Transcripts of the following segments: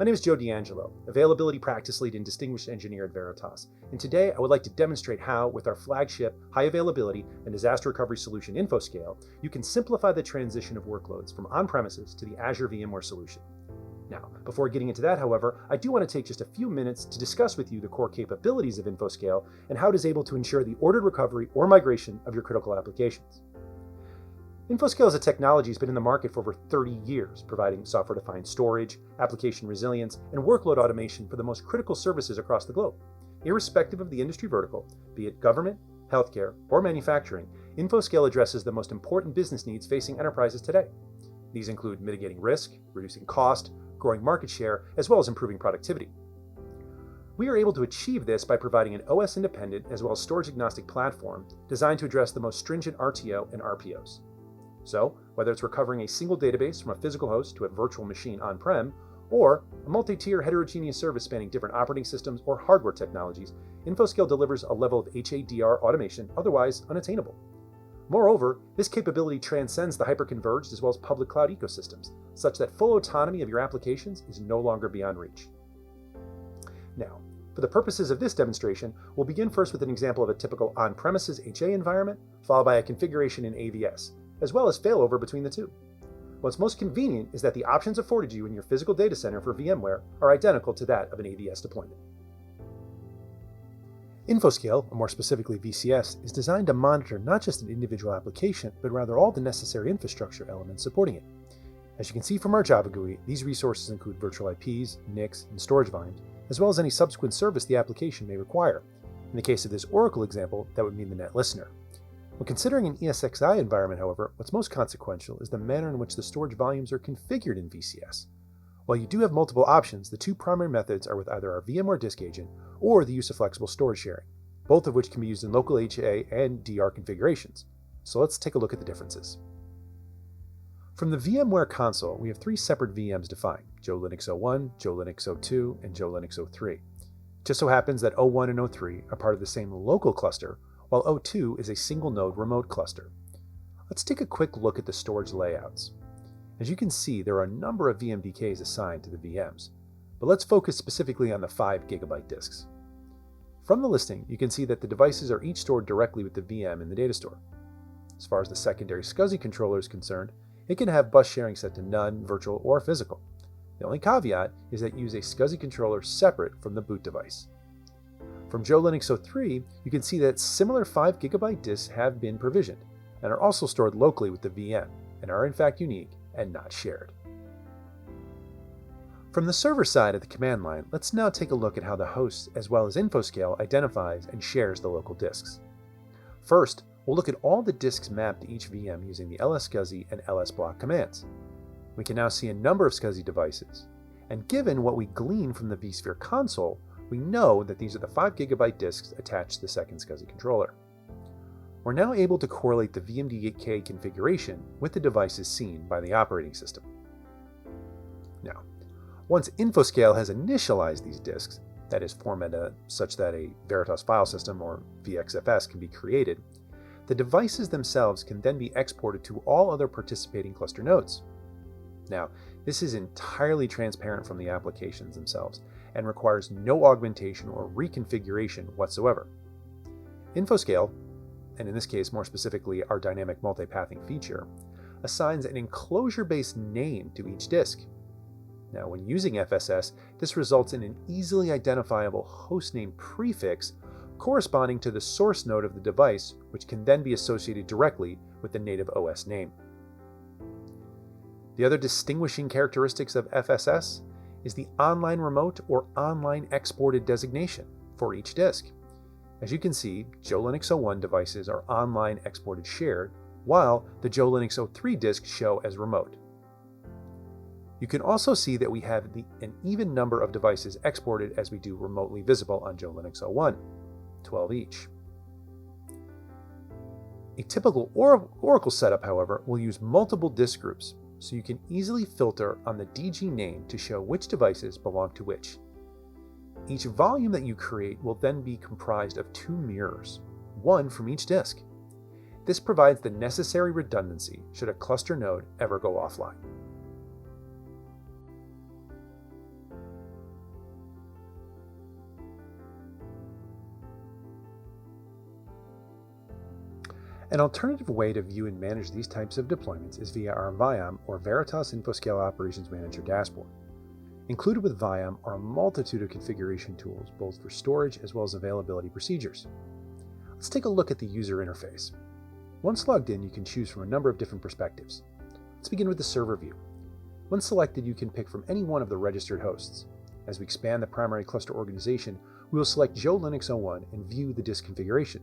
My name is Joe D'Angelo, Availability Practice Lead and Distinguished Engineer at Veritas, and today I would like to demonstrate how, with our flagship high availability and disaster recovery solution InfoScale, you can simplify the transition of workloads from on-premises to the Azure VMware solution. Now, before getting into that, however, I do want to take just a few minutes to discuss with you the core capabilities of InfoScale and how it is able to ensure the ordered recovery or migration of your critical applications. InfoScale as a technology has been in the market for over 30 years, providing software-defined storage, application resilience, and workload automation for the most critical services across the globe. Irrespective of the industry vertical, be it government, healthcare, or manufacturing, InfoScale addresses the most important business needs facing enterprises today. These include mitigating risk, reducing cost, growing market share, as well as improving productivity. We are able to achieve this by providing an OS-independent as well as storage-agnostic platform designed to address the most stringent RTO and RPOs. So, whether it's recovering a single database from a physical host to a virtual machine on-prem, or a multi-tier heterogeneous service spanning different operating systems or hardware technologies, InfoScale delivers a level of HADR automation otherwise unattainable. Moreover, this capability transcends the hyper-converged as well as public cloud ecosystems, such that full autonomy of your applications is no longer beyond reach. Now, for the purposes of this demonstration, we'll begin first with an example of a typical on-premises HA environment, followed by a configuration in AVS, as well as failover between the two. What's most convenient is that the options afforded you in your physical data center for VMware are identical to that of an AVS deployment. InfoScale, or more specifically VCS, is designed to monitor not just an individual application, but rather all the necessary infrastructure elements supporting it. As you can see from our Java GUI, these resources include virtual IPs, NICs, and storage volumes, as well as any subsequent service the application may require. In the case of this Oracle example, that would mean the net listener. When considering an ESXi environment, however, what's most consequential is the manner in which the storage volumes are configured in VCS. While you do have multiple options, the two primary methods are with either our VMware Disk Agent or the use of flexible storage sharing, both of which can be used in local HA and DR configurations. So let's take a look at the differences. From the VMware console, we have three separate VMs defined: Joe Linux 01, Joe Linux 02, and Joe Linux 03. It just so happens that 01 and 03 are part of the same local cluster, while 02 is a single-node remote cluster. Let's take a quick look at the storage layouts. As you can see, there are a number of VMDKs assigned to the VMs, but let's focus specifically on the 5 GB disks. From the listing, you can see that the devices are each stored directly with the VM in the data store. As far as the secondary SCSI controller is concerned, it can have bus sharing set to none, virtual, or physical. The only caveat is that use a SCSI controller separate from the boot device. From Joe Linux 03, you can see that similar 5 GB disks have been provisioned and are also stored locally with the VM and are in fact unique and not shared. From the server side of the command line, let's now take a look at how the host as well as InfoScale identifies and shares the local disks. First, we'll look at all the disks mapped to each VM using the lsscsi and lsblock commands. We can now see a number of SCSI devices, and given what we glean from the vSphere console, we know that these are the 5 GB disks attached to the second SCSI controller. We're now able to correlate the VMDK configuration with the devices seen by the operating system. Now, once InfoScale has initialized these disks, that is formatted such that a Veritas file system or VXFS can be created, the devices themselves can then be exported to all other participating cluster nodes. Now, this is entirely transparent from the applications themselves and requires no augmentation or reconfiguration whatsoever. InfoScale, and in this case more specifically our dynamic multipathing feature, assigns an enclosure-based name to each disk. Now, when using FSS, this results in an easily identifiable hostname prefix corresponding to the source node of the device, which can then be associated directly with the native OS name. The other distinguishing characteristics of FSS is the online remote or online exported designation for each disk. As you can see, Joe Linux 01 devices are online exported shared, while the Joe Linux 03 disks show as remote. You can also see that we have an even number of devices exported as we do remotely visible on Joe Linux 01, 12 each. A typical Oracle setup, however, will use multiple disk groups, so you can easily filter on the DG name to show which devices belong to which. Each volume that you create will then be comprised of 2 mirrors, one from each disk. This provides the necessary redundancy should a cluster node ever go offline. An alternative way to view and manage these types of deployments is via our VIAM or Veritas InfoScale Operations Manager dashboard. Included with VIAM are a multitude of configuration tools, both for storage as well as availability procedures. Let's take a look at the user interface. Once logged in, you can choose from a number of different perspectives. Let's begin with the server view. Once selected, you can pick from any one of the registered hosts. As we expand the primary cluster organization, we will select Joe Linux 01 and view the disk configuration.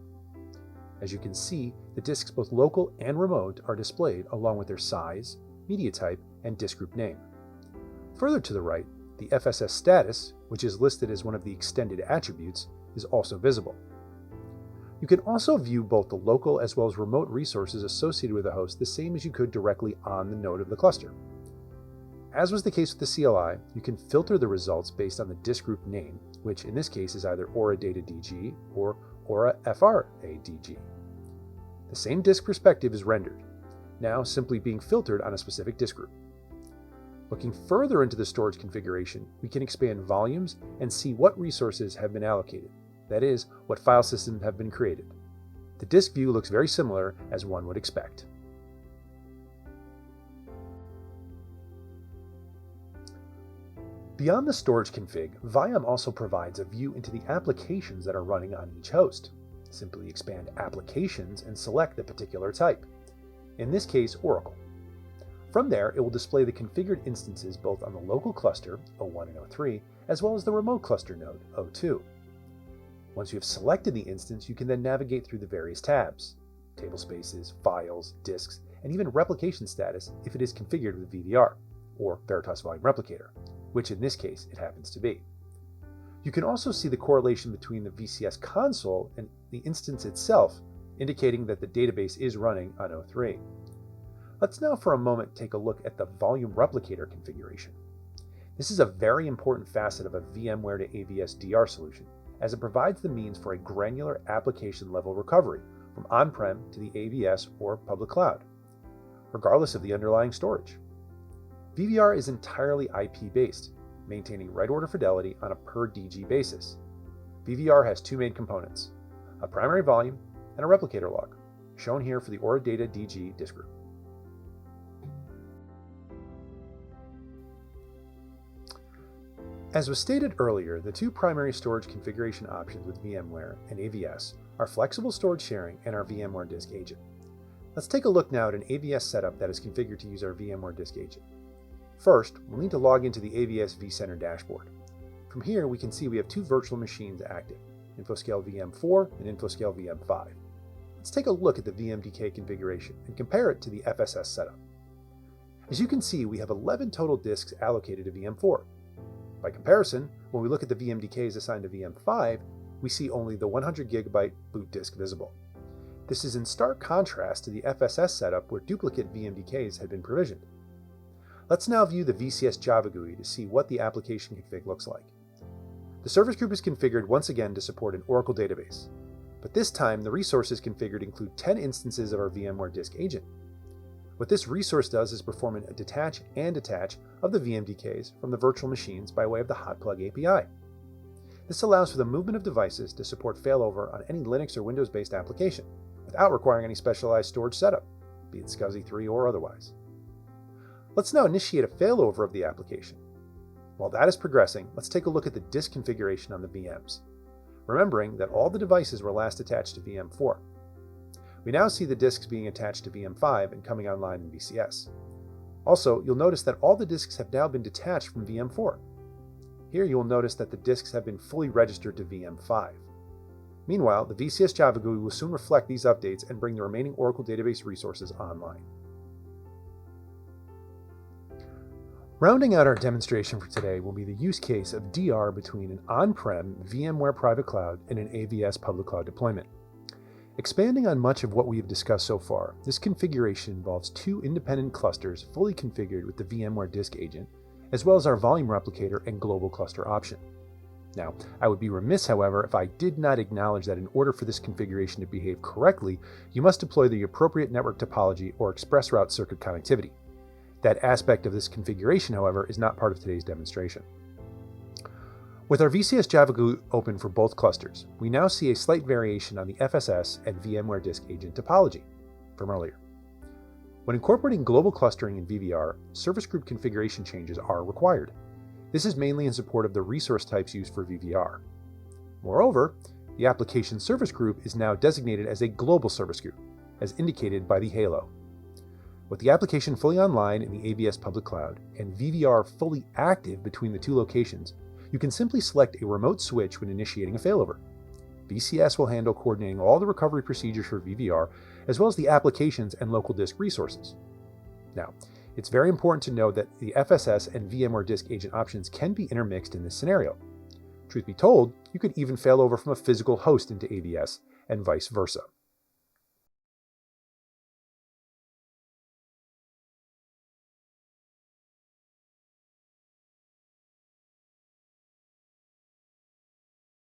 As you can see, the disks both local and remote are displayed along with their size, media type, and disk group name. Further to the right, the FSS status, which is listed as one of the extended attributes, is also visible. You can also view both the local as well as remote resources associated with a host the same as you could directly on the node of the cluster. As was the case with the CLI, you can filter the results based on the disk group name, which in this case is either Aura Data DG or Aura FRA DG. The same disk perspective is rendered, now simply being filtered on a specific disk group. Looking further into the storage configuration, we can expand volumes and see what resources have been allocated, that is, what file systems have been created. The disk view looks very similar as one would expect. Beyond the storage config, VIAM also provides a view into the applications that are running on each host. Simply expand Applications and select the particular type. In this case, Oracle. From there, it will display the configured instances both on the local cluster, 01 and 03, as well as the remote cluster node, 02. Once you have selected the instance, you can then navigate through the various tabs, table spaces, files, disks, and even replication status if it is configured with VVR, or Veritas Volume Replicator, which in this case it happens to be. You can also see the correlation between the VCS console and the instance itself, indicating that the database is running on 03. Let's now for a moment take a look at the Volume Replicator configuration. This is a very important facet of a VMware to AVS DR solution, as it provides the means for a granular application level recovery from on-prem to the AVS or public cloud, regardless of the underlying storage. VVR is entirely IP-based, maintaining write order fidelity on a per DG basis. VVR has two main components, a primary volume and a replicator log, shown here for the Aura Data DG disk group. As was stated earlier, the two primary storage configuration options with VMware and AVS are flexible storage sharing and our VMware Disk Agent. Let's take a look now at an AVS setup that is configured to use our VMware Disk Agent. First, we'll need to log into the AVS vCenter dashboard. From here, we can see we have two virtual machines active, InfoScale VM4 and InfoScale VM5. Let's take a look at the VMDK configuration and compare it to the FSS setup. As you can see, we have 11 total disks allocated to VM4. By comparison, when we look at the VMDKs assigned to VM5, we see only the 100 GB boot disk visible. This is in stark contrast to the FSS setup where duplicate VMDKs had been provisioned. Let's now view the VCS Java GUI to see what the application config looks like. The service group is configured once again to support an Oracle database, but this time the resources configured include 10 instances of our VMware Disk Agent. What this resource does is perform a detach and attach of the VMDKs from the virtual machines by way of the hotplug API. This allows for the movement of devices to support failover on any Linux or Windows-based application without requiring any specialized storage setup, be it SCSI 3 or otherwise. Let's now initiate a failover of the application. While that is progressing, let's take a look at the disk configuration on the VMs, remembering that all the devices were last attached to VM4. We now see the disks being attached to VM5 and coming online in VCS. Also, you'll notice that all the disks have now been detached from VM4. Here you will notice that the disks have been fully registered to VM5. Meanwhile, the VCS Java GUI will soon reflect these updates and bring the remaining Oracle database resources online. Rounding out our demonstration for today will be the use case of DR between an on-prem VMware private cloud and an AVS public cloud deployment. Expanding on much of what we have discussed so far, this configuration involves two independent clusters fully configured with the VMware Disk Agent, as well as our volume replicator and global cluster option. Now, I would be remiss, however, if I did not acknowledge that in order for this configuration to behave correctly, you must deploy the appropriate network topology or express route circuit connectivity. That aspect of this configuration, however, is not part of today's demonstration. With our VCS Java GUI open for both clusters, we now see a slight variation on the FSS and VMware Disk Agent topology. from earlier. When incorporating global clustering in VVR, service group configuration changes are required. This is mainly in support of the resource types used for VVR. Moreover, the application service group is now designated as a global service group, as indicated by the halo. With the application fully online in the AVS public cloud and VVR fully active between the two locations, you can simply select a remote switch when initiating a failover. VCS will handle coordinating all the recovery procedures for VVR, as well as the applications and local disk resources. Now, it's very important to know that the FSS and VMware disk agent options can be intermixed in this scenario. Truth be told, you could even fail over from a physical host into AVS, and vice versa.